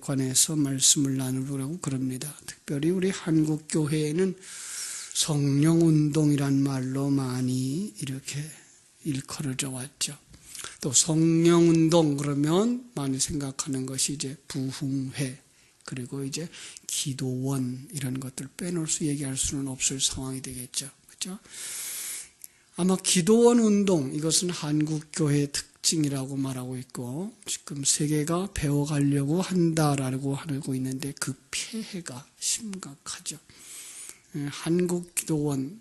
관해서 말씀을 나누려고 그럽니다. 특별히 우리 한국 교회에는 성령운동이란 말로 많이 이렇게 일컬어져 왔죠. 또 성령운동 그러면 많이 생각하는 것이 이제 부흥회 그리고 이제 기도원 이런 것들 빼놓을 수 얘기할 수는 없을 상황이 되겠죠. 그렇죠? 아마 기도원 운동 이것은 한국 교회의 특징이라고 말하고 있고 지금 세계가 배워가려고 한다라고 하고 있는데 그 폐해가 심각하죠. 한국 기도원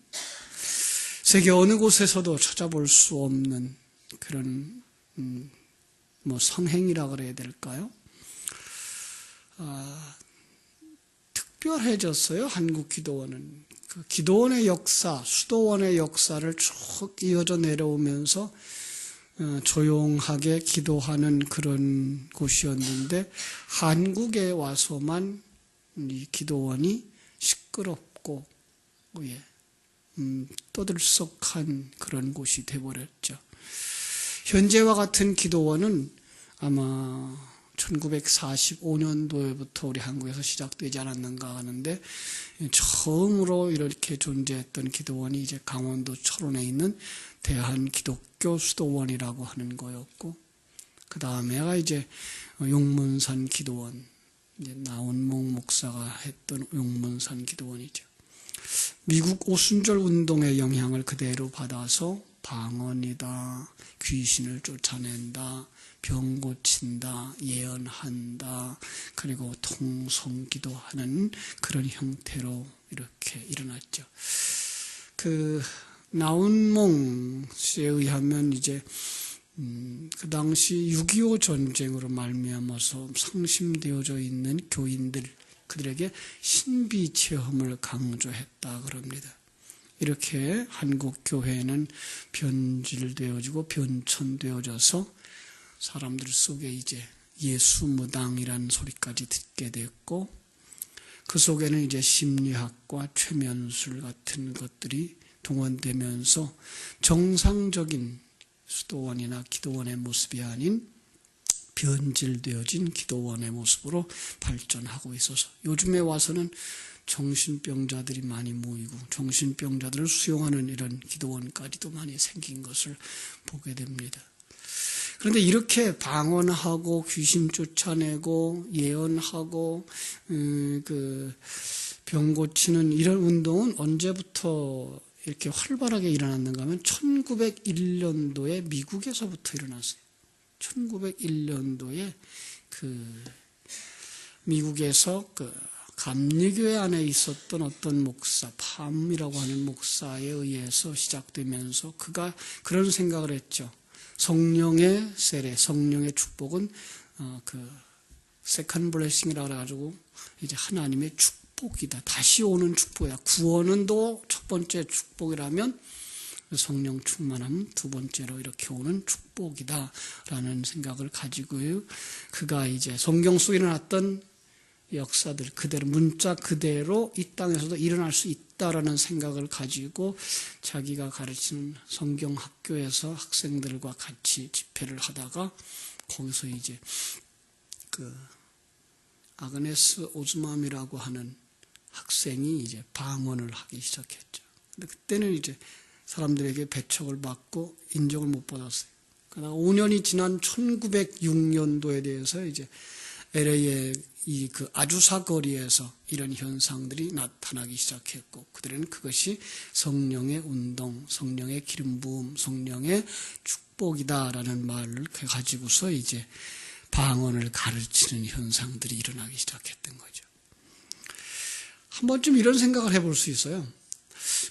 세계 어느 곳에서도 찾아볼 수 없는 그런 성행이라 그래야 될까요? 특별해졌어요. 한국 기도원은 그 기도원의 역사, 수도원의 역사를 쭉 이어져 내려오면서 조용하게 기도하는 그런 곳이었는데 한국에 와서만 이 기도원이 시끄럽고 떠들썩한 그런 곳이 되어버렸죠. 현재와 같은 기도원은 아마 1945년도에부터 우리 한국에서 시작되지 않았는가 하는데 처음으로 이렇게 존재했던 기도원이 이제 강원도 철원에 있는 대한기독교 수도원이라고 하는 거였고 그 다음에가 이제 용문산 기도원 이제 나운목 목사가 했던 용문산 기도원이죠. 미국 오순절 운동의 영향을 그대로 받아서 방언이다, 귀신을 쫓아낸다, 병 고친다, 예언한다, 그리고 통성기도하는 그런 형태로 이렇게 일어났죠. 그 나운몽 씨에 의하면 이제 그 당시 6.25 전쟁으로 말미암아서 상심되어져 있는 교인들 그들에게 신비 체험을 강조했다 그럽니다. 이렇게 한국 교회는 변질되어지고 변천되어져서 사람들 속에 이제 예수 무당이라는 소리까지 듣게 됐고 그 속에는 이제 심리학과 최면술 같은 것들이 동원되면서 정상적인 수도원이나 기도원의 모습이 아닌 변질되어진 기도원의 모습으로 발전하고 있어서 요즘에 와서는 정신병자들이 많이 모이고 정신병자들을 수용하는 이런 기도원까지도 많이 생긴 것을 보게 됩니다. 그런데 이렇게 방언하고 귀신 쫓아내고 예언하고 그 병 고치는 이런 운동은 언제부터 이렇게 활발하게 일어났는가 하면 1901년도에 미국에서부터 일어났어요. 1901년도에 그 미국에서 그 감리교회 안에 있었던 어떤 목사, 팜이라고 하는 목사에 의해서 시작되면서 그가 그런 생각을 했죠. 성령의 세례, 성령의 축복은 그 세컨 블레싱이라고 해가지고 이제 하나님의 축복이다. 다시 오는 축복이다. 구원은 또 첫 번째 축복이라면 성령 충만함 두 번째로 이렇게 오는 축복이다라는 생각을 가지고 그가 이제 성경 속에 일어났던 역사들 그대로 문자 그대로 이 땅에서도 일어날 수 있다라는 생각을 가지고 자기가 가르치는 성경학교에서 학생들과 같이 집회를 하다가 거기서 이제 그 아그네스 오즈맘이라고 하는 학생이 이제 방언을 하기 시작했죠. 근데 그때는 이제 사람들에게 배척을 받고 인정을 못 받았어요. 그러다가 5년이 지난 1906년도에 대해서 이제 LA의 이 그 아주사 거리에서 이런 현상들이 나타나기 시작했고 그들은 그것이 성령의 운동, 성령의 기름 부음, 성령의 축복이다라는 말을 가지고서 이제 방언을 가르치는 현상들이 일어나기 시작했던 거죠. 한 번쯤 이런 생각을 해볼 수 있어요.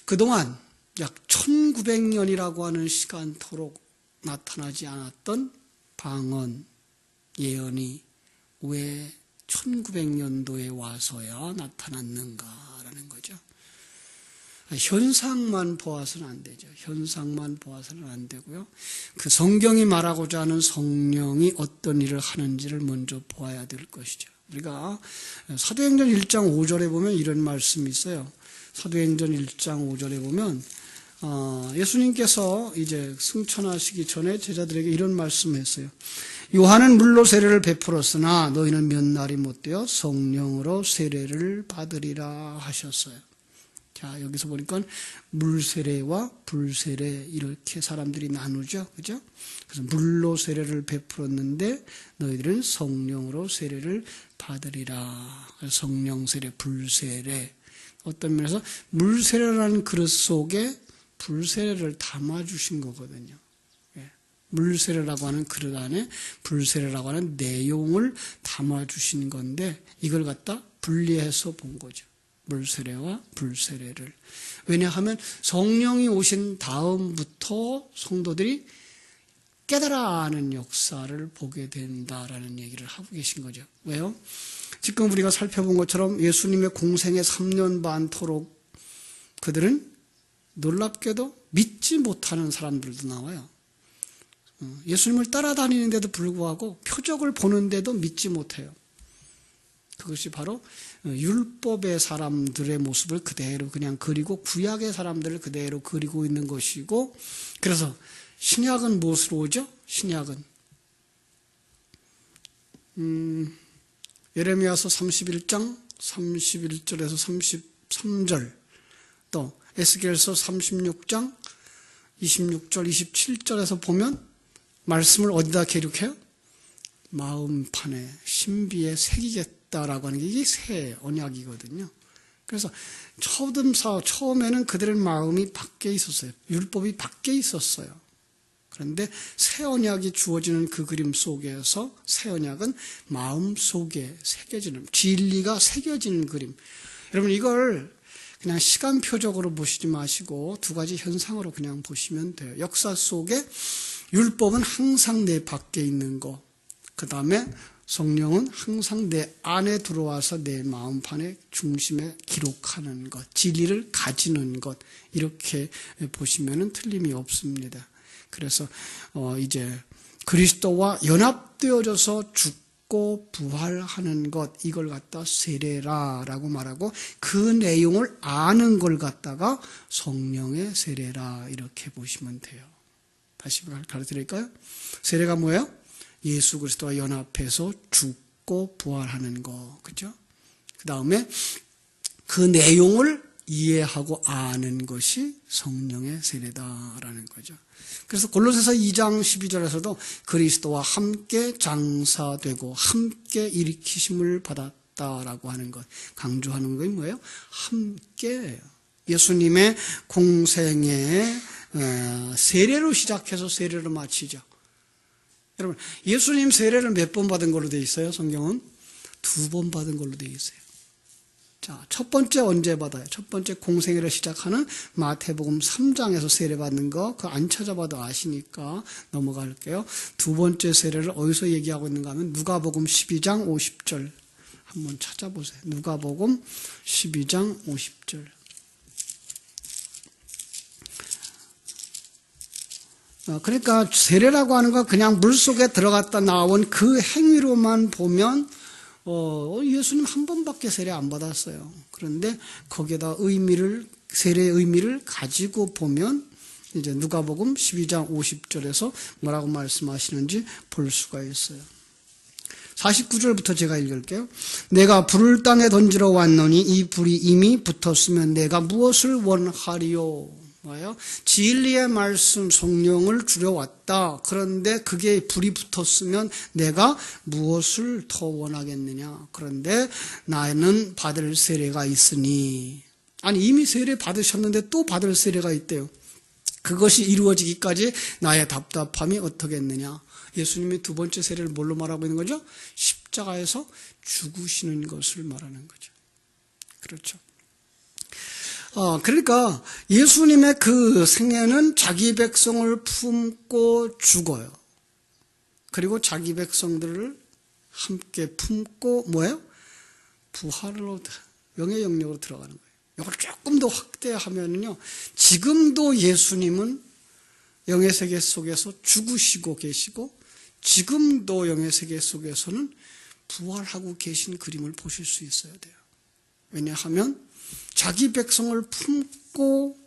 그동안 약 1900년이라고 하는 시간토록 나타나지 않았던 방언, 예언이 왜 1900년도에 와서야 나타났는가라는 거죠. 현상만 보아서는 안 되죠. 현상만 보아서는 안 되고요. 그 성경이 말하고자 하는 성령이 어떤 일을 하는지를 먼저 보아야 될 것이죠. 우리가 사도행전 1장 5절에 보면 이런 말씀이 있어요. 사도행전 1장 5절에 보면 예수님께서 이제 승천하시기 전에 제자들에게 이런 말씀을 했어요. 요한은 물로 세례를 베풀었으나 너희는 몇 날이 못되어 성령으로 세례를 받으리라 하셨어요. 자, 여기서 보니까 물세례와 불세례 이렇게 사람들이 나누죠. 그죠? 그래서 물로 세례를 베풀었는데 너희들은 성령으로 세례를 받으리라. 성령 세례, 불세례. 어떤 면에서 물세례라는 그릇 속에 불세례를 담아주신 거거든요. 물세례라고 하는 그릇 안에 불세례라고 하는 내용을 담아주신 건데 이걸 갖다 분리해서 본 거죠. 물세례와 불세례를. 왜냐하면 성령이 오신 다음부터 성도들이 깨달아하는 역사를 보게 된다라는 얘기를 하고 계신 거죠. 왜요? 지금 우리가 살펴본 것처럼 예수님의 공생애 3년 반토록 그들은 놀랍게도 믿지 못하는 사람들도 나와요. 예수님을 따라다니는데도 불구하고 표적을 보는데도 믿지 못해요. 그것이 바로 율법의 사람들의 모습을 그대로 그냥 그리고 구약의 사람들을 그대로 그리고 있는 것이고, 그래서 신약은 무엇으로 오죠? 신약은 예레미야서 31장 31절에서 33절, 또 에스겔서 36장 26절 27절에서 보면 말씀을 어디다 기록해요? 마음판에 신비에 새기겠다라고 하는 게 이게 새 언약이거든요. 그래서 처음에는 그들의 마음이 밖에 있었어요. 율법이 밖에 있었어요. 그런데 새 언약이 주어지는 그 그림 속에서 새 언약은 마음 속에 새겨지는, 진리가 새겨지는 그림. 여러분, 이걸 그냥 시간표적으로 보시지 마시고 두 가지 현상으로 그냥 보시면 돼요. 역사 속에 율법은 항상 내 밖에 있는 거, 그 다음에 성령은 항상 내 안에 들어와서 내 마음판의 중심에 기록하는 것, 진리를 가지는 것, 이렇게 보시면 틀림이 없습니다. 그래서 이제 그리스도와 연합되어져서 죽고 부활하는 것, 이걸 갖다 세례라라고 말하고, 그 내용을 아는 걸 갖다가 성령의 세례라 이렇게 보시면 돼요. 다시 가르쳐드릴까요? 세례가 뭐예요? 예수 그리스도와 연합해서 죽고 부활하는 거, 그죠? 그 다음에 그 내용을 이해하고 아는 것이 성령의 세례다라는 거죠. 그래서 골로새서 2장 12절에서도 그리스도와 함께 장사되고 함께 일으키심을 받았다라고 하는 것, 강조하는 것이 뭐예요? 함께예요. 예수님의 공생에 세례로 시작해서 세례로 마치죠. 여러분, 예수님 세례를 몇 번 받은 걸로 되어 있어요? 성경은 2번 받은 걸로 되어 있어요. 자, 첫 번째 언제 받아요? 첫 번째 공생애를 시작하는 마태복음 3장에서 세례받는 거, 그거 안 찾아봐도 아시니까 넘어갈게요. 두 번째 세례를 어디서 얘기하고 있는가 하면 누가복음 12장 50절 한번 찾아보세요. 누가복음 12장 50절. 그러니까 세례라고 하는 거 그냥 물속에 들어갔다 나온 그 행위로만 보면 예수님 한 번밖에 세례 안 받았어요. 그런데 거기에다 세례의 의미를 가지고 보면 이제 누가복음 12장 50절에서 뭐라고 말씀하시는지 볼 수가 있어요. 49절부터 제가 읽을게요. 내가 불을 땅에 던지러 왔노니 이 불이 이미 붙었으면 내가 무엇을 원하리요? 뭐예요? 진리의 말씀 성령을 주려왔다. 그런데 그게 불이 붙었으면 내가 무엇을 더 원하겠느냐? 그런데 나는 받을 세례가 있으니, 아니 이미 세례 받으셨는데 또 받을 세례가 있대요. 그것이 이루어지기까지 나의 답답함이 어떻겠느냐? 예수님이 두 번째 세례를 뭘로 말하고 있는 거죠? 십자가에서 죽으시는 것을 말하는 거죠. 그렇죠. 그러니까 예수님의 그 생애는 자기 백성을 품고 죽어요. 그리고 자기 백성들을 함께 품고 뭐예요? 부활로 영의 영역으로 들어가는 거예요. 이걸 조금 더 확대하면요, 지금도 예수님은 영의 세계 속에서 죽으시고 계시고 지금도 영의 세계 속에서는 부활하고 계신 그림을 보실 수 있어야 돼요. 왜냐하면 자기 백성을 품고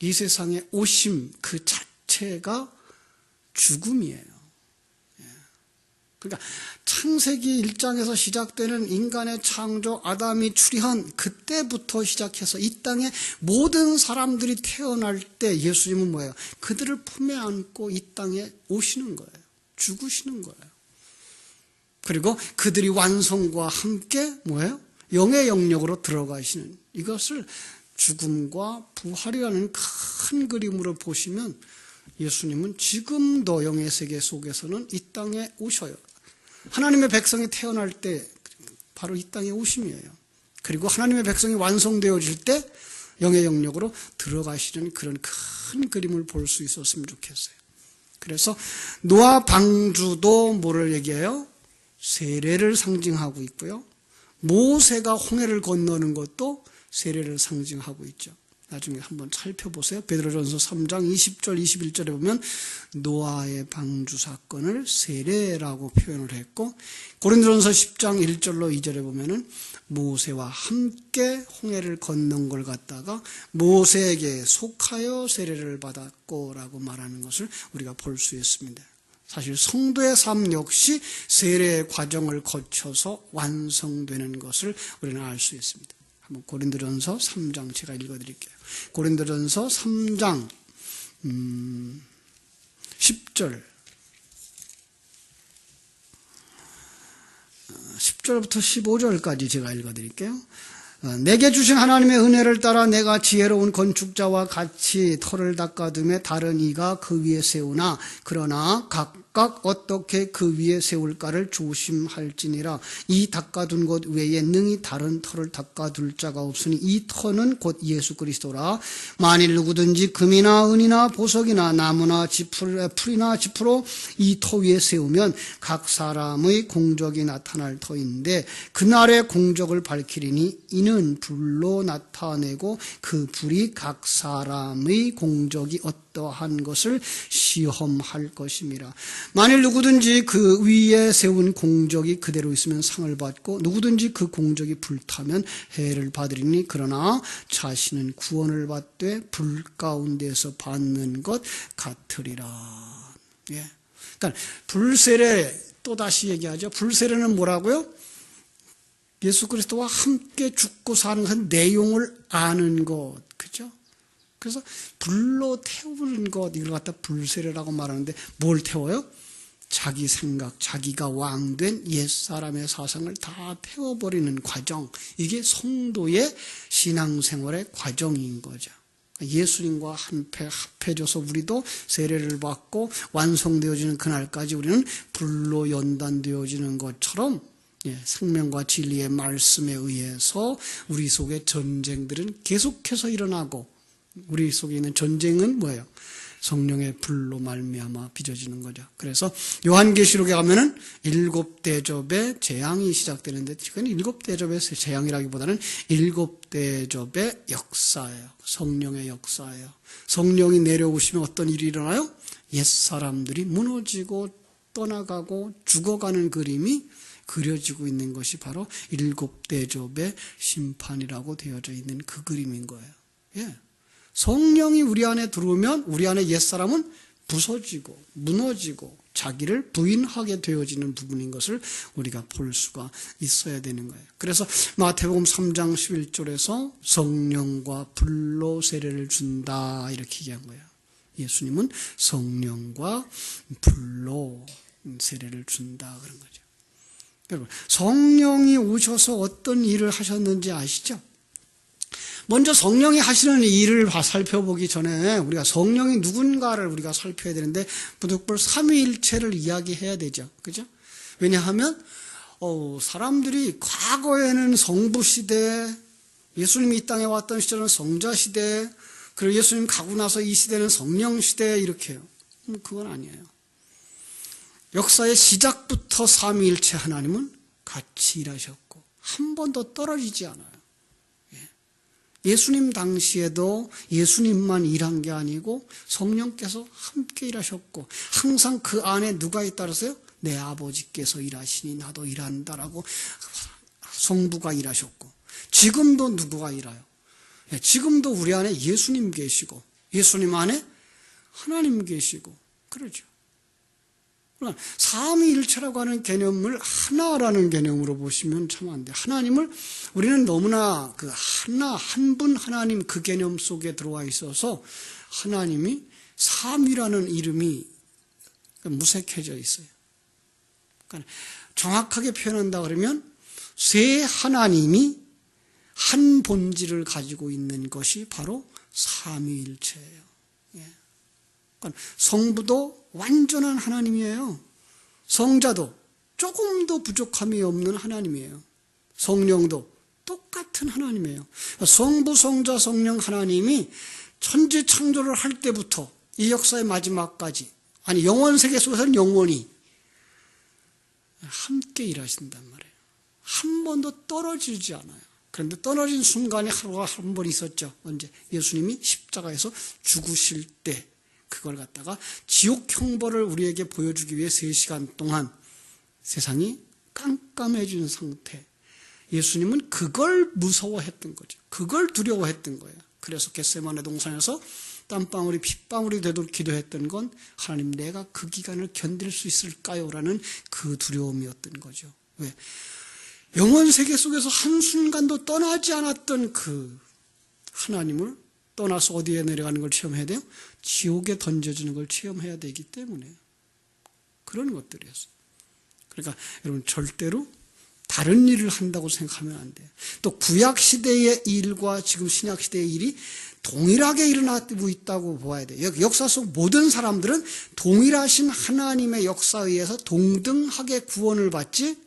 이 세상에 오심 그 자체가 죽음이에요. 그러니까 창세기 1장에서 시작되는 인간의 창조, 아담이 출현한 그때부터 시작해서 이 땅에 모든 사람들이 태어날 때 예수님은 뭐예요? 그들을 품에 안고 이 땅에 오시는 거예요. 죽으시는 거예요. 그리고 그들이 완성과 함께 뭐예요? 영의 영역으로 들어가시는, 이것을 죽음과 부활이라는 큰 그림으로 보시면 예수님은 지금도 영의 세계 속에서는 이 땅에 오셔요. 하나님의 백성이 태어날 때 바로 이 땅에 오심이에요. 그리고 하나님의 백성이 완성되어질 때 영의 영역으로 들어가시는 그런 큰 그림을 볼 수 있었으면 좋겠어요. 그래서 노아 방주도 뭐를 얘기해요? 세례를 상징하고 있고요. 모세가 홍해를 건너는 것도 세례를 상징하고 있죠. 나중에 한번 살펴보세요. 베드로전서 3장 20절 21절에 보면 노아의 방주 사건을 세례라고 표현을 했고, 고린도전서 10장 1절로 2절에 보면은 모세와 함께 홍해를 건넌 걸 갖다가 모세에게 속하여 세례를 받았고라고 말하는 것을 우리가 볼 수 있습니다. 사실 성도의 삶 역시 세례의 과정을 거쳐서 완성되는 것을 우리는 알 수 있습니다. 한번 고린도전서 3장 제가 읽어드릴게요. 고린도전서 3장 10절 10절부터 15절까지 제가 읽어드릴게요. 내게 주신 하나님의 은혜를 따라 내가 지혜로운 건축자와 같이 터를 닦아둠에 다른 이가 그 위에 세우나 그러나 각각 어떻게 그 위에 세울까를 조심할지니라. 이 닦아둔 것 외에 능히 다른 터를 닦아둘 자가 없으니 이 터는 곧 예수 그리스도라. 만일 누구든지 금이나 은이나 보석이나 나무나 풀이나 지푸로 이 터 위에 세우면 각 사람의 공적이 나타날 터인데 그날의 공적을 밝히리니 이는 불로 나타내고 그 불이 각 사람의 공적이 어떠한 것을 시험할 것임이라. 만일 누구든지 그 위에 세운 공적이 그대로 있으면 상을 받고 누구든지 그 공적이 불타면 해를 받으리니 그러나 자신은 구원을 받되 불 가운데서 받는 것 같으리라. 예. 그러니까 불세례 또다시 얘기하죠. 불세례는 뭐라고요? 예수 그리스도와 함께 죽고 사는 그 내용을 아는 것, 그죠? 그래서 불로 태우는 것, 이걸 갖다 불세례라고 말하는데 뭘 태워요? 자기 생각, 자기가 왕된 옛사람의 사상을 다 태워버리는 과정, 이게 성도의 신앙생활의 과정인 거죠. 예수님과 한패 합해져서 우리도 세례를 받고 완성되어지는 그날까지 우리는 불로 연단되어지는 것처럼 생명과 진리의 말씀에 의해서 우리 속에 전쟁들은 계속해서 일어나고 우리 속에 있는 전쟁은 뭐예요? 성령의 불로 말미암아 빚어지는 거죠. 그래서 요한계시록에 가면은 7대접의 재앙이 시작되는데 지금 7대접의 재앙이라기보다는 7대접의 역사예요. 성령의 역사예요. 성령이 내려오시면 어떤 일이 일어나요? 옛사람들이 무너지고 떠나가고 죽어가는 그림이 그려지고 있는 것이 바로 7대접의 심판이라고 되어져 있는 그 그림인 거예요. 예. 성령이 우리 안에 들어오면 우리 안에 옛사람은 부서지고 무너지고 자기를 부인하게 되어지는 부분인 것을 우리가 볼 수가 있어야 되는 거예요. 그래서 마태복음 3장 11절에서 성령과 불로 세례를 준다 이렇게 얘기한 거예요. 예수님은 성령과 불로 세례를 준다 그런 거죠. 여러분, 성령이 오셔서 어떤 일을 하셨는지 아시죠? 먼저 성령이 하시는 일을 살펴보기 전에 우리가 성령이 누군가를 우리가 살펴야 되는데 부득불 삼위일체를 이야기해야 되죠. 그죠? 왜냐하면 사람들이 과거에는 성부시대, 예수님이 이 땅에 왔던 시절은 성자시대, 그리고 예수님 가고 나서 이 시대는 성령시대 이렇게요. 그건 아니에요. 역사의 시작부터 삼위일체 하나님은 같이 일하셨고 한 번도 떨어지지 않아요. 예수님 당시에도 예수님만 일한 게 아니고 성령께서 함께 일하셨고 항상 그 안에 누가 있다 그랬어요? 내 아버지께서 일하시니 나도 일한다라고 성부가 일하셨고 지금도 누구가 일해요? 지금도 우리 안에 예수님 계시고 예수님 안에 하나님 계시고 그러죠. 그러나 삼위일체라고 하는 개념을 하나라는 개념으로 보시면 참 안 돼요. 하나님을 우리는 너무나 그 하나, 한 분 하나님 그 개념 속에 들어와 있어서 하나님이 삼위라는 이름이 무색해져 있어요. 그러니까 정확하게 표현한다 그러면 세 하나님이 한 본질을 가지고 있는 것이 바로 삼위일체예요. 그러니까 성부도 완전한 하나님이에요. 성자도 조금도 부족함이 없는 하나님이에요. 성령도 똑같은 하나님이에요. 성부, 성자, 성령 하나님이 천지 창조를 할 때부터 이 역사의 마지막까지, 아니 영원 세계 속에서는 영원히 함께 일하신단 말이에요. 한 번도 떨어지지 않아요. 그런데 떨어진 순간에 하루가 한 번 있었죠. 언제? 예수님이 십자가에서 죽으실 때 그걸 갖다가 지옥 형벌을 우리에게 보여주기 위해 3시간 동안 세상이 깜깜해진 상태. 예수님은 그걸 무서워했던 거죠. 그걸 두려워했던 거예요. 그래서 겟세마네 동산에서 땀방울이 핏방울이 되도록 기도했던 건 하나님 내가 그 기간을 견딜 수 있을까요? 라는 그 두려움이었던 거죠. 왜? 영원 세계 속에서 한순간도 떠나지 않았던 그 하나님을 떠나서 어디에 내려가는 걸 체험해야 돼요? 지옥에 던져지는 걸 체험해야 되기 때문에 그런 것들이었어요. 그러니까 여러분 절대로 다른 일을 한다고 생각하면 안 돼요. 또 구약시대의 일과 지금 신약시대의 일이 동일하게 일어나고 있다고 보아야 돼요. 역사 속 모든 사람들은 동일하신 하나님의 역사에 의해서 동등하게 구원을 받지,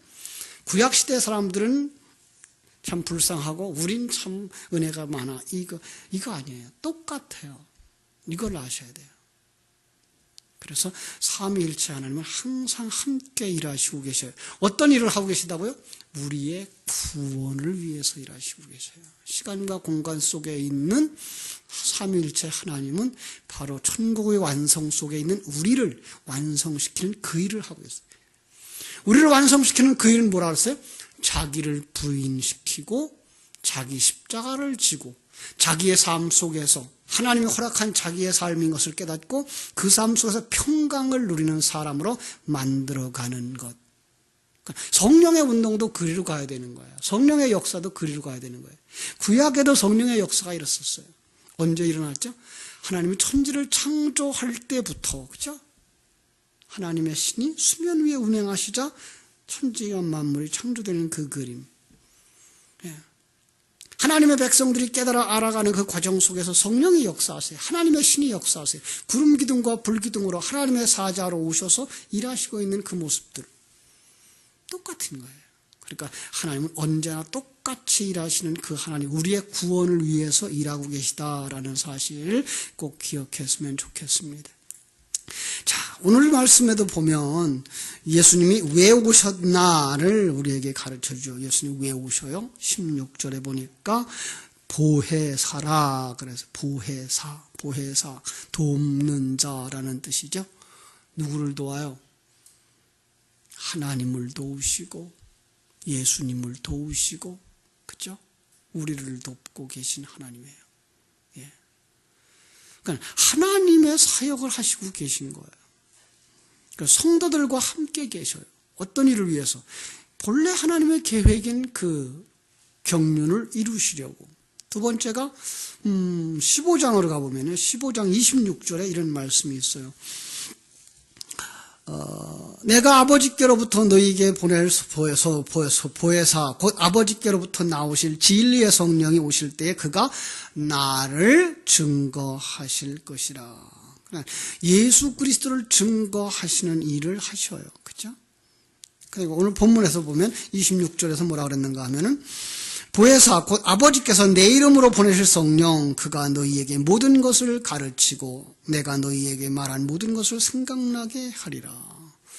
구약시대 사람들은 참 불쌍하고 우린 참 은혜가 많아. 이거 아니에요. 똑같아요. 이걸 아셔야 돼요. 그래서 삼위일체 하나님은 항상 함께 일하시고 계셔요. 어떤 일을 하고 계시다고요? 우리의 구원을 위해서 일하시고 계셔요. 시간과 공간 속에 있는 삼위일체 하나님은 바로 천국의 완성 속에 있는 우리를 완성시키는 그 일을 하고 있어요. 우리를 완성시키는 그 일은 뭐라 그랬어요? 자기를 부인시키고 자기 십자가를 지고 자기의 삶 속에서 하나님이 허락한 자기의 삶인 것을 깨닫고 그 삶 속에서 평강을 누리는 사람으로 만들어가는 것. 성령의 운동도 그리로 가야 되는 거예요. 성령의 역사도 그리로 가야 되는 거예요. 구약에도 성령의 역사가 일었었어요. 언제 일어났죠? 하나님이 천지를 창조할 때부터, 그죠? 하나님의 신이 수면 위에 운행하시자 천지와 만물이 창조되는 그 그림. 예. 하나님의 백성들이 깨달아 알아가는 그 과정 속에서 성령이 역사하세요. 하나님의 신이 역사하세요. 구름 기둥과 불 기둥으로 하나님의 사자로 오셔서 일하시고 있는 그 모습들 똑같은 거예요. 그러니까 하나님은 언제나 똑같이 일하시는 그 하나님, 우리의 구원을 위해서 일하고 계시다라는 사실을 꼭 기억했으면 좋겠습니다. 자, 오늘 말씀에도 보면 예수님이 왜 오셨나를 우리에게 가르쳐주죠. 예수님이 왜 오셔요? 16절에 보니까 보혜사라. 그래서 보혜사, 돕는 자라는 뜻이죠. 누구를 도와요? 하나님을 도우시고 예수님을 도우시고, 그죠? 우리를 돕고 계신 하나님이에요. 예. 그러니까 하나님의 사역을 하시고 계신 거예요. 그러니까 성도들과 함께 계셔요. 어떤 일을 위해서? 본래 하나님의 계획인 그 경륜을 이루시려고. 두 번째가 15장으로 가보면 15장 26절에 이런 말씀이 있어요. 내가 아버지께로부터 너희에게 보낼 보혜사 곧 아버지께로부터 나오실 진리의 성령이 오실 때에 그가 나를 증거하실 것이라. 예수 그리스도를 증거하시는 일을 하셔요. 그죠? 그리고 오늘 본문에서 보면 26절에서 뭐라 그랬는가 하면은 보혜사 곧 아버지께서 내 이름으로 보내실 성령 그가 너희에게 모든 것을 가르치고 내가 너희에게 말한 모든 것을 생각나게 하리라.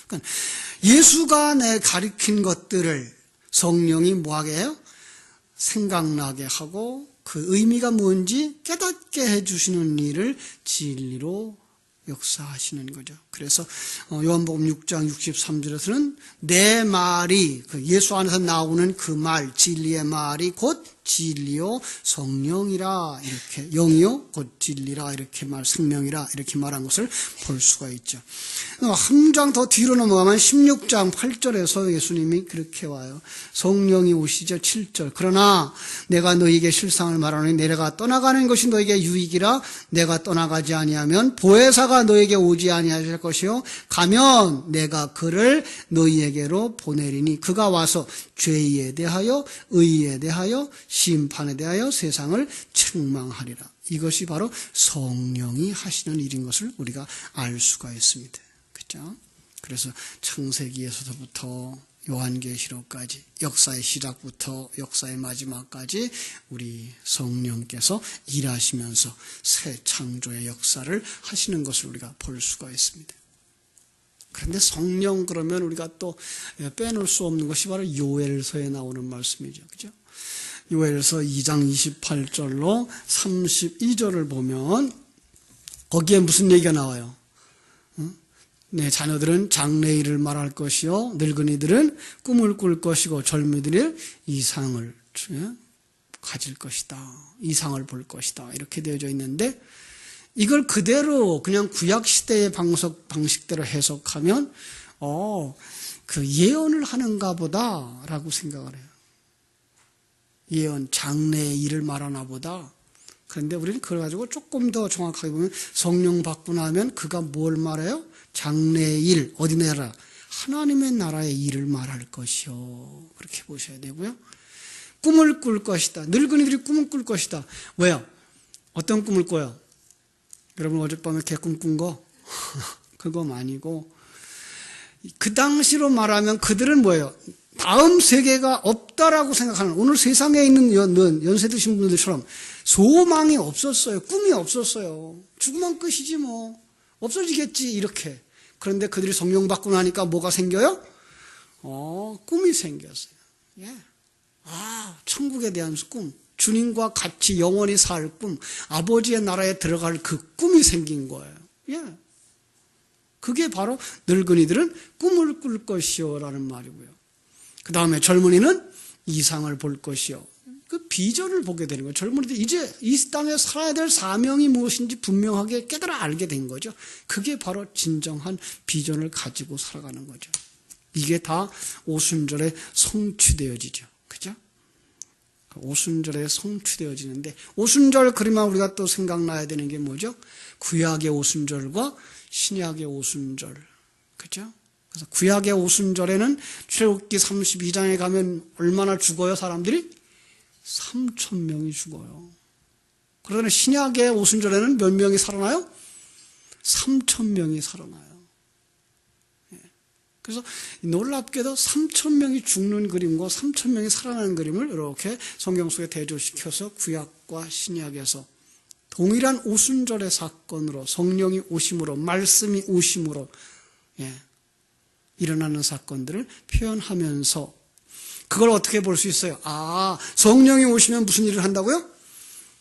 그러니까 예수가 내 가르친 것들을 성령이 뭐하게 해요? 생각나게 하고 그 의미가 뭔지 깨닫게 해주시는 일을 진리로 역사하시는 거죠. 그래서 요한복음 6장 63절에서는 내 말이 그 예수 안에서 나오는 그 말, 진리의 말이 곧 진리요 성령이라 이렇게 영이요 곧 진리라 이렇게 생명이라 이렇게 말한 것을 볼 수가 있죠. 한 장 더 뒤로 넘어가면 16장 8절에서 예수님이 그렇게 와요. 성령이 오시죠. 7절. 그러나 내가 너희에게 실상을 말하노니 내가 떠나가는 것이 너희에게 유익이라 내가 떠나가지 아니하면 보혜사가 너희에게 오지 아니하실 것이요 가면 내가 그를 너희에게로 보내리니 그가 와서 죄에 대하여 의에 대하여 심판에 대하여 세상을 책망하리라. 이것이 바로 성령이 하시는 일인 것을 우리가 알 수가 있습니다. 그렇죠? 그래서 창세기에서부터 요한계시록까지 역사의 시작부터 역사의 마지막까지 우리 성령께서 일하시면서 새 창조의 역사를 하시는 것을 우리가 볼 수가 있습니다. 그런데 성령 그러면 우리가 또 빼놓을 수 없는 것이 바로 요엘서에 나오는 말씀이죠. 그죠? 요엘서 2장 28절로 32절을 보면 거기에 무슨 얘기가 나와요? 내 자녀들은 장래일을 말할 것이요 늙은이들은 꿈을 꿀 것이고 젊은이들은 이상을 가질 것이다. 이상을 볼 것이다. 이렇게 되어져 있는데 이걸 그대로 그냥 구약시대의 방식대로 해석하면 그 예언을 하는가 보다라고 생각을 해요. 예언, 장래의 일을 말하나 보다. 그런데 우리는 그걸 가지고 조금 더 정확하게 보면 성령 받고 나면 그가 뭘 말해요? 장래의 일, 어디 나라? 하나님의 나라의 일을 말할 것이요. 그렇게 보셔야 되고요. 꿈을 꿀 것이다. 늙은이들이 꿈을 꿀 것이다. 왜요? 어떤 꿈을 꿔요? 여러분 어젯밤에 개꿈 꾼 거? 그거 아니고 그 당시로 말하면 그들은 뭐예요? 다음 세계가 없다라고 생각하는 오늘 세상에 있는 연세 드신 분들처럼 소망이 없었어요. 꿈이 없었어요. 죽으면 끝이지 뭐. 없어지겠지 이렇게. 그런데 그들이 성령 받고 나니까 뭐가 생겨요? 꿈이 생겼어요. 예. 천국에 대한 꿈. 주님과 같이 영원히 살 꿈. 아버지의 나라에 들어갈 그 꿈이 생긴 거예요. 예. 그게 바로 늙은이들은 꿈을 꿀 것이요 라는 말이고요. 그 다음에 젊은이는 이상을 볼 것이요. 그 비전을 보게 되는 거예요. 젊은이들 이제 이 땅에 살아야 될 사명이 무엇인지 분명하게 깨달아 알게 된 거죠. 그게 바로 진정한 비전을 가지고 살아가는 거죠. 이게 다 오순절에 성취되어지죠. 그죠? 오순절에 성취되어지는데 오순절 그러면 우리가 또 생각나야 되는 게 뭐죠? 구약의 오순절과 신약의 오순절. 그죠? 그래서 구약의 오순절에는 출애굽기 32장에 가면 얼마나 죽어요, 사람들이? 3,000명이 죽어요. 그러나 신약의 오순절에는 몇 명이 살아나요? 3,000명이 살아나요. 그래서 놀랍게도 3,000명이 죽는 그림과 3,000명이 살아나는 그림을 이렇게 성경 속에 대조시켜서 구약과 신약에서 동일한 오순절의 사건으로 성령이 오심으로 말씀이 오심으로 일어나는 사건들을 표현하면서 그걸 어떻게 볼 수 있어요? 성령이 오시면 무슨 일을 한다고요?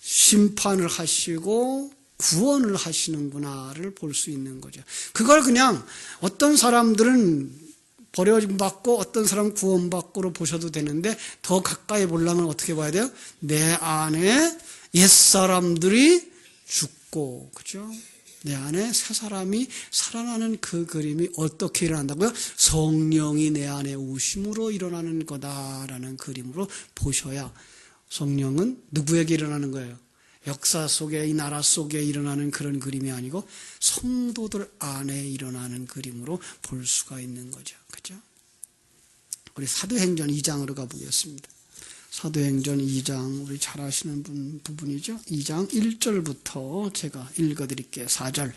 심판을 하시고 구원을 하시는구나를 볼 수 있는 거죠. 그걸 그냥 어떤 사람들은 버려짐받고 어떤 사람은 구원받고로 보셔도 되는데 더 가까이 보려면 어떻게 봐야 돼요? 내 안에 옛사람들이 죽고 그죠? 내 안에 새 사람이 살아나는 그 그림이 어떻게 일어난다고요? 성령이 내 안에 오심으로 일어나는 거다라는 그림으로 보셔야 성령은 누구에게 일어나는 거예요? 역사 속에 이 나라 속에 일어나는 그런 그림이 아니고 성도들 안에 일어나는 그림으로 볼 수가 있는 거죠. 그죠? 우리 사도행전 2장으로 가보겠습니다. 사도행전 2장 우리 잘 아시는 부분이죠. 2장 1절부터 제가 읽어드릴게요. 4절.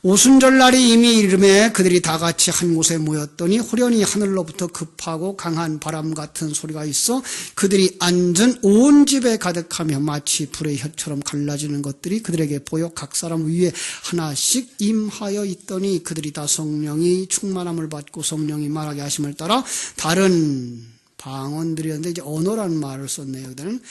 오순절 날이 이미 이름에 그들이 다 같이 한 곳에 모였더니 호련히 하늘로부터 급하고 강한 바람 같은 소리가 있어 그들이 앉은 온 집에 가득하며 마치 불의 혀처럼 갈라지는 것들이 그들에게 보여 각 사람 위에 하나씩 임하여 있더니 그들이 다 성령이 충만함을 받고 성령이 말하게 하심을 따라 다른 방언들이었는데 이제 언어라는 말을 썼네요. 그들은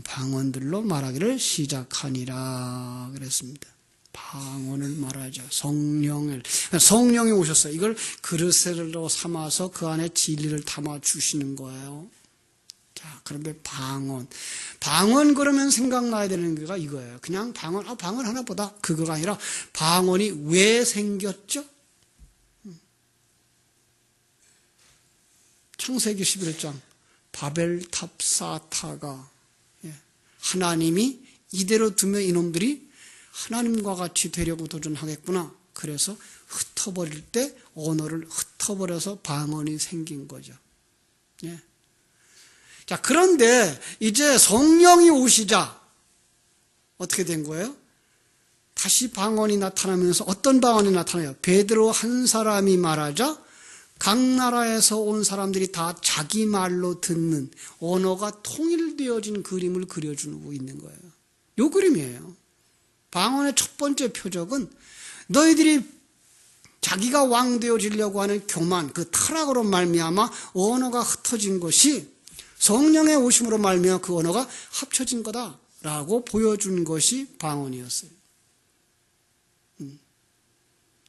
방언들로 말하기를 시작하니라 그랬습니다. 방언을 말하죠. 성령이 오셨어요. 이걸 그릇으로 삼아서 그 안에 진리를 담아 주시는 거예요. 자, 그런데 방언 그러면 생각나야 되는 게가 이거예요. 그냥 방언 하나보다 그거가 아니라 방언이 왜 생겼죠? 창세기 11장 바벨탑 사타가 하나님이 이대로 두면 이놈들이 하나님과 같이 되려고 도전하겠구나. 그래서 흩어버릴 때 언어를 흩어버려서 방언이 생긴 거죠. 예. 자, 그런데 이제 성령이 오시자 어떻게 된 거예요? 다시 방언이 나타나면서 어떤 방언이 나타나요? 베드로 한 사람이 말하자 각 나라에서 온 사람들이 다 자기 말로 듣는 언어가 통일되어진 그림을 그려주고 있는 거예요. 요 그림이에요. 방언의 첫 번째 표적은 너희들이 자기가 왕 되어지려고 하는 교만, 그 타락으로 말미암아 언어가 흩어진 것이 성령의 오심으로 말미암아 그 언어가 합쳐진 거다라고 보여준 것이 방언이었어요.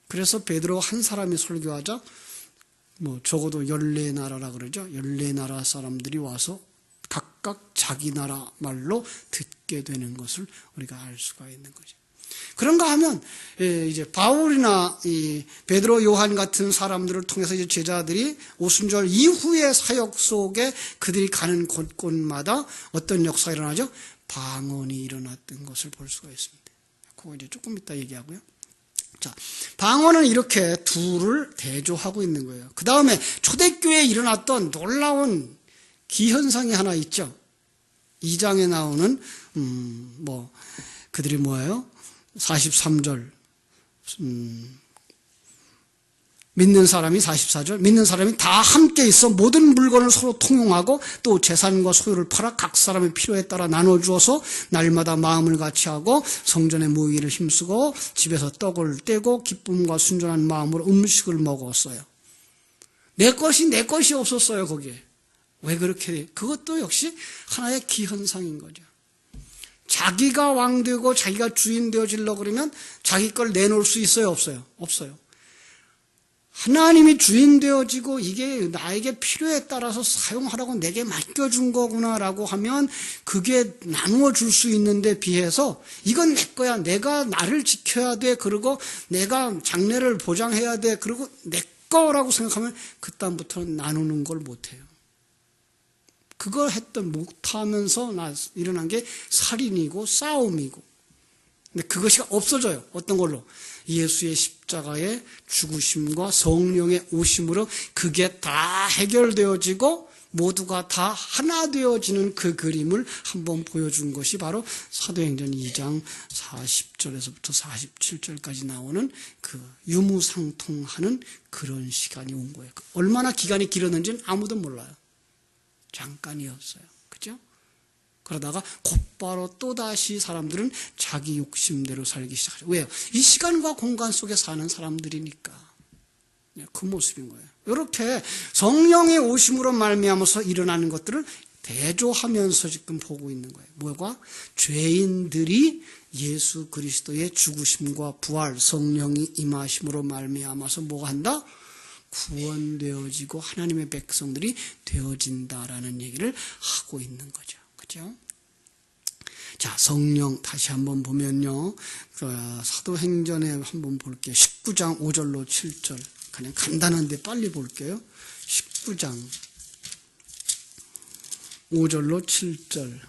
그래서 베드로 한 사람이 설교하자 적어도 14나라라 그러죠. 14나라 사람들이 와서 각각 자기 나라 말로 듣게 되는 것을 우리가 알 수가 있는 거죠. 그런가 하면 이제 바울이나 이 베드로, 요한 같은 사람들을 통해서 이제 제자들이 오순절 이후의 사역 속에 그들이 가는 곳곳마다 어떤 역사가 일어나죠? 방언이 일어났던 것을 볼 수가 있습니다. 그거 이제 조금 이따 얘기하고요. 자, 방언은 이렇게 둘을 대조하고 있는 거예요. 그 다음에 초대교회에 일어났던 놀라운 기현상이 하나 있죠. 2장에 나오는 그들이 뭐예요? 43절 믿는 사람이 44절 믿는 사람이 다 함께 있어 모든 물건을 서로 통용하고 또 재산과 소유를 팔아 각 사람의 필요에 따라 나눠주어서 날마다 마음을 같이하고 성전에 모이기를 힘쓰고 집에서 떡을 떼고 기쁨과 순전한 마음으로 음식을 먹었어요. 내 것이 없었어요. 거기에. 왜 그렇게? 그것도 역시 하나의 기현상인 거죠. 자기가 왕 되고 자기가 주인 되어지려고 그러면 자기 걸 내놓을 수 있어요? 없어요? 없어요. 하나님이 주인 되어지고 이게 나에게 필요에 따라서 사용하라고 내게 맡겨준 거구나라고 하면 그게 나누어 줄 수 있는데 비해서 이건 내 거야. 내가 나를 지켜야 돼. 그리고 내가 장래를 보장해야 돼. 그리고 내 거라고 생각하면 그다음부터는 나누는 걸 못해요. 그걸 못하면서 일어난 게 살인이고 싸움이고. 근데 그것이 없어져요. 어떤 걸로? 예수의 십자가의 죽으심과 성령의 오심으로 그게 다 해결되어지고 모두가 다 하나 되어지는 그 그림을 한번 보여준 것이 바로 사도행전 2장 40절에서부터 47절까지 나오는 그 유무상통하는 그런 시간이 온 거예요. 얼마나 기간이 길었는지는 아무도 몰라요. 잠깐이었어요. 그죠? 그러다가 곧바로 또다시 사람들은 자기 욕심대로 살기 시작하죠. 왜요? 이 시간과 공간 속에 사는 사람들이니까. 그 모습인 거예요. 이렇게 성령의 오심으로 말미암아서 일어나는 것들을 대조하면서 지금 보고 있는 거예요. 뭐가? 죄인들이 예수 그리스도의 죽으심과 부활, 성령이 임하심으로 말미암아서 뭐가 한다? 구원되어지고 하나님의 백성들이 되어진다라는 얘기를 하고 있는 거죠. 그죠? 자, 성령 다시 한번 보면요. 사도행전에 한번 볼게요. 19장 5절로 7절. 그냥 간단한데 빨리 볼게요. 19장 5절로 7절.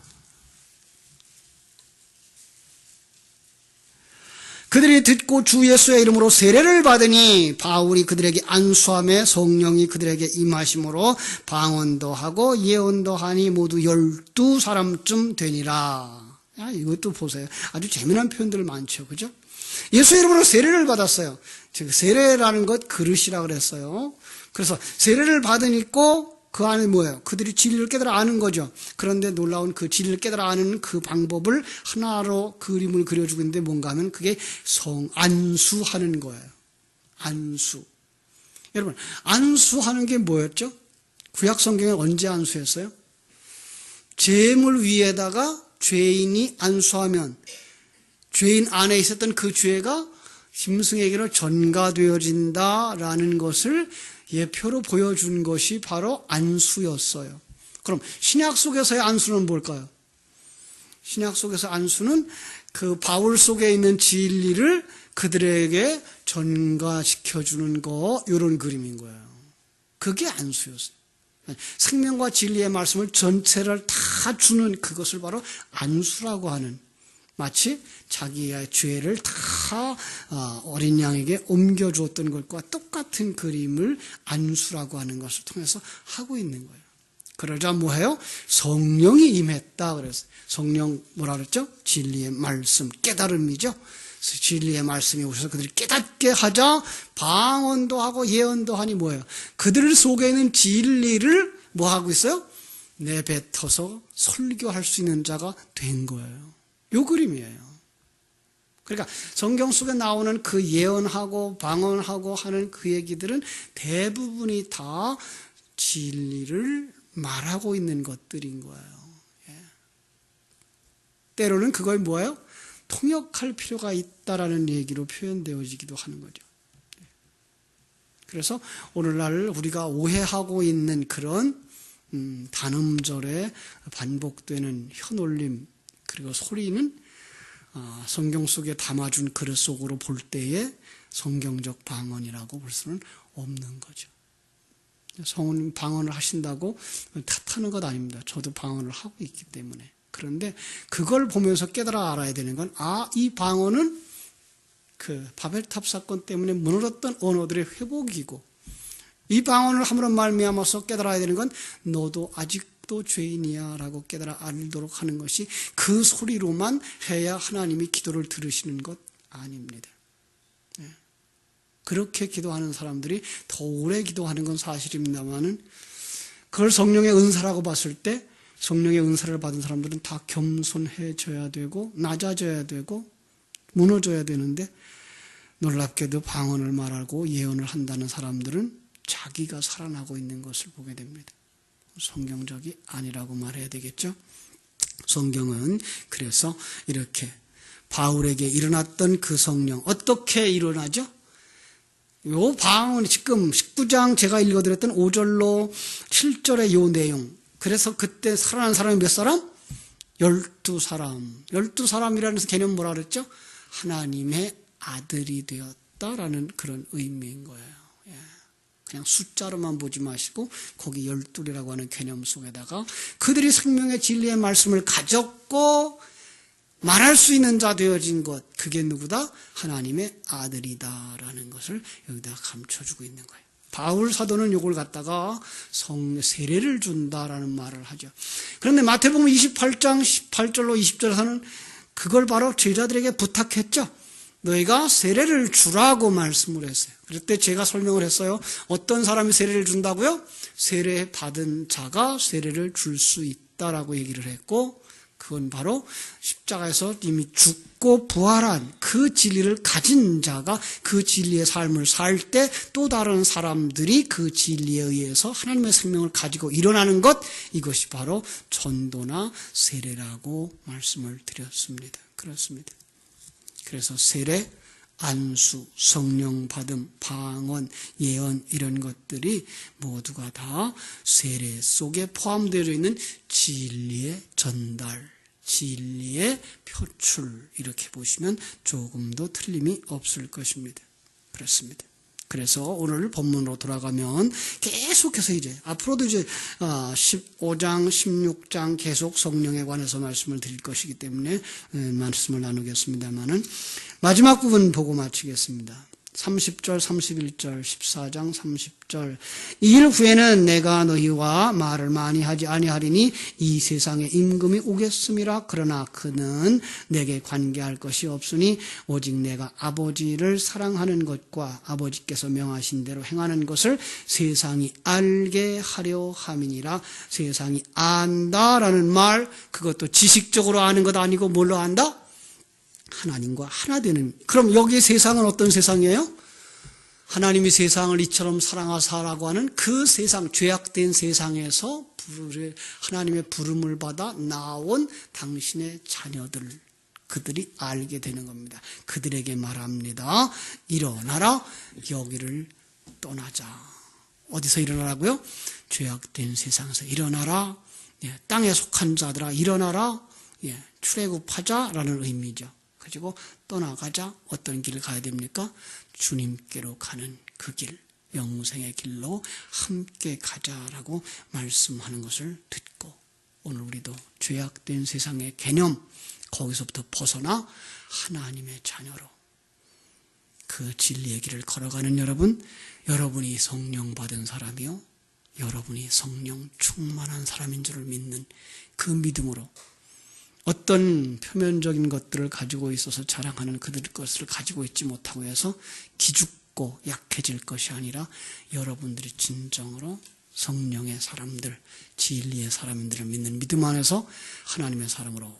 그들이 듣고 주 예수의 이름으로 세례를 받으니 바울이 그들에게 안수함에 성령이 그들에게 임하심으로 방언도 하고 예언도 하니 모두 12사람쯤 되니라. 이것도 보세요. 아주 재미난 표현들 많죠. 그죠? 예수의 이름으로 세례를 받았어요. 즉 세례라는 것 그릇이라 그랬어요. 그래서 세례를 받으니까 그 안에 뭐예요? 그들이 진리를 깨달아 아는 거죠. 그런데 놀라운 그 진리를 깨달아 아는 그 방법을 하나로 그림을 그려주고 있는데 뭔가 하면 그게 안수하는 거예요. 안수. 여러분, 안수하는 게 뭐였죠? 구약 성경에 언제 안수했어요? 재물 위에다가 죄인이 안수하면 죄인 안에 있었던 그 죄가 짐승에게로 전가되어진다라는 것을 예표로 보여준 것이 바로 안수였어요. 그럼 신약 속에서의 안수는 뭘까요? 신약 속에서 안수는 그 바울 속에 있는 진리를 그들에게 전가시켜주는 거, 이런 그림인 거예요. 그게 안수였어요. 생명과 진리의 말씀을 전체를 다 주는 그것을 바로 안수라고 하는, 마치 자기의 죄를 다 어린 양에게 옮겨주었던 것과 똑같은 그림을 안수라고 하는 것을 통해서 하고 있는 거예요. 그러자 뭐해요? 성령이 임했다 그랬어요. 성령 뭐라 그랬죠? 진리의 말씀, 깨달음이죠. 진리의 말씀이 오셔서 그들이 깨닫게 하자 방언도 하고 예언도 하니 뭐예요? 그들 속에 있는 진리를 뭐 하고 있어요? 내뱉어서 설교할 수 있는 자가 된 거예요. 요 그림이에요. 그러니까 성경 속에 나오는 그 예언하고 방언하고 하는 그 얘기들은 대부분이 다 진리를 말하고 있는 것들인 거예요. 예. 때로는 그걸 뭐예요? 통역할 필요가 있다라는 얘기로 표현되어지기도 하는 거죠. 그래서 오늘날 우리가 오해하고 있는 그런 단음절에 반복되는 현올림 그리고 소리는 성경 속에 담아준 그릇 속으로 볼 때에 성경적 방언이라고 볼 수는 없는 거죠. 성우님 방언을 하신다고 탓하는 것 아닙니다. 저도 방언을 하고 있기 때문에. 그런데 그걸 보면서 깨달아 알아야 되는 건, 이 방언은 그 바벨탑 사건 때문에 무너졌던 언어들의 회복이고, 이 방언을 함으로 말미암아서 깨달아야 되는 건 너도 아직도 죄인이야 라고 깨달아 알도록 하는 것이, 그 소리로만 해야 하나님이 기도를 들으시는 것 아닙니다. 그렇게 기도하는 사람들이 더 오래 기도하는 건 사실입니다만은, 그걸 성령의 은사라고 봤을 때 성령의 은사를 받은 사람들은 다 겸손해져야 되고 낮아져야 되고 무너져야 되는데, 놀랍게도 방언을 말하고 예언을 한다는 사람들은 자기가 살아나고 있는 것을 보게 됩니다. 성경적이 아니라고 말해야 되겠죠. 성경은 그래서 이렇게 바울에게 일어났던 그 성령, 어떻게 일어나죠? 요 방언, 지금 19장 제가 읽어드렸던 5절로 7절의 요 내용, 그래서 그때 살아난 사람이 몇 사람? 12사람. 12사람이라는 개념 뭐라 그랬죠? 하나님의 아들이 되었다라는 그런 의미인 거예요. 그냥 숫자로만 보지 마시고 거기 12이라고 하는 개념 속에다가 그들이 생명의 진리의 말씀을 가졌고 말할 수 있는 자 되어진 것, 그게 누구다? 하나님의 아들이다라는 것을 여기다 감춰주고 있는 거예요. 바울 사도는 이걸 갖다가 세례를 준다라는 말을 하죠. 그런데 마태복음 28장 18절로 20절에서는 그걸 바로 제자들에게 부탁했죠. 너희가 세례를 주라고 말씀을 했어요. 그때 제가 설명을 했어요. 어떤 사람이 세례를 준다고요? 세례 받은 자가 세례를 줄 수 있다라고 얘기를 했고, 그건 바로 십자가에서 이미 죽고 부활한 그 진리를 가진 자가 그 진리의 삶을 살 때 또 다른 사람들이 그 진리에 의해서 하나님의 생명을 가지고 일어나는 것, 이것이 바로 전도나 세례라고 말씀을 드렸습니다. 그렇습니다. 그래서 세례, 안수, 성령 받음, 방언, 예언 이런 것들이 모두가 다 세례 속에 포함되어 있는 진리의 전달, 진리의 표출, 이렇게 보시면 조금도 틀림이 없을 것입니다. 그렇습니다. 그래서 오늘 본문으로 돌아가면 계속해서 이제 앞으로도 이제 15장, 16장 계속 성령에 관해서 말씀을 드릴 것이기 때문에 말씀을 나누겠습니다만은 마지막 부분 보고 마치겠습니다. 30절, 31절, 14장 30절. 이 일 후에는 내가 너희와 말을 많이 하지 아니하리니 이 세상에 임금이 오겠음이라. 그러나 그는 내게 관계할 것이 없으니 오직 내가 아버지를 사랑하는 것과 아버지께서 명하신 대로 행하는 것을 세상이 알게 하려 함이니라. 세상이 안다라는 말, 그것도 지식적으로 아는 것 아니고 뭘로 안다? 하나님과 하나 되는. 그럼 여기 세상은 어떤 세상이에요? 하나님이 세상을 이처럼 사랑하사라고 하는 그 세상, 죄악된 세상에서 하나님의 부름을 받아 나온 당신의 자녀들, 그들이 알게 되는 겁니다. 그들에게 말합니다. 일어나라, 여기를 떠나자. 어디서 일어나라고요? 죄악된 세상에서 일어나라. 땅에 속한 자들아 일어나라, 출애굽하자라는 의미죠. 그리고 떠나가자. 어떤 길을 가야 됩니까? 주님께로 가는 그 길, 영생의 길로 함께 가자라고 말씀하는 것을 듣고, 오늘 우리도 죄악된 세상의 개념, 거기서부터 벗어나 하나님의 자녀로 그 진리의 길을 걸어가는 여러분, 여러분이 성령 받은 사람이요, 여러분이 성령 충만한 사람인 줄을 믿는 그 믿음으로 어떤 표면적인 것들을 가지고 있어서 자랑하는 그들 것을 가지고 있지 못하고 해서 기죽고 약해질 것이 아니라 여러분들이 진정으로 성령의 사람들, 진리의 사람들을 믿는 믿음 안에서 하나님의 사람으로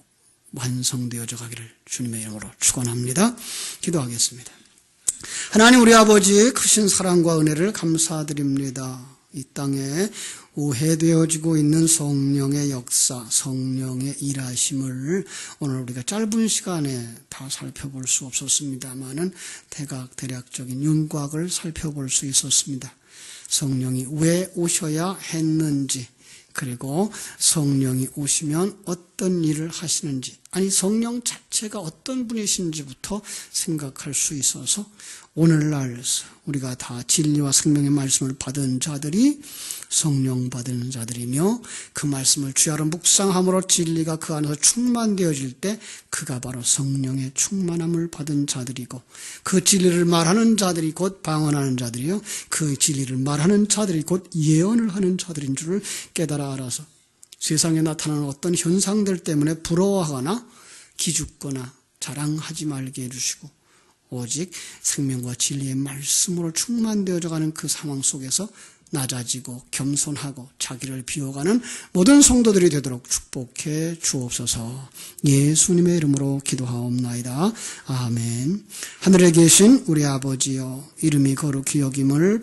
완성되어져 가기를 주님의 이름으로 축원합니다. 기도하겠습니다. 하나님 우리 아버지의 크신 사랑과 은혜를 감사드립니다. 이 땅에 오해되어지고 있는 성령의 역사, 성령의 일하심을 오늘 우리가 짧은 시간에 다 살펴볼 수 없었습니다만은 대략적인 윤곽을 살펴볼 수 있었습니다. 성령이 왜 오셔야 했는지, 그리고 성령이 오시면 어떤 일을 하시는지, 아니 성령 자체가 어떤 분이신지부터 생각할 수 있어서 오늘날 우리가 다 진리와 생명의 말씀을 받은 자들이 성령 받은 자들이며, 그 말씀을 주야로 묵상함으로 진리가 그 안에서 충만되어질 때 그가 바로 성령의 충만함을 받은 자들이고, 그 진리를 말하는 자들이 곧 방언하는 자들이요, 그 진리를 말하는 자들이 곧 예언을 하는 자들인 줄을 깨달아 알아서 세상에 나타나는 어떤 현상들 때문에 부러워하거나 기죽거나 자랑하지 말게 해주시고, 오직 생명과 진리의 말씀으로 충만되어져 가는 그 상황 속에서 낮아지고 겸손하고 자기를 비워가는 모든 성도들이 되도록 축복해 주옵소서. 예수님의 이름으로 기도하옵나이다. 아멘. 하늘에 계신 우리 아버지여, 이름이 거룩히 여김을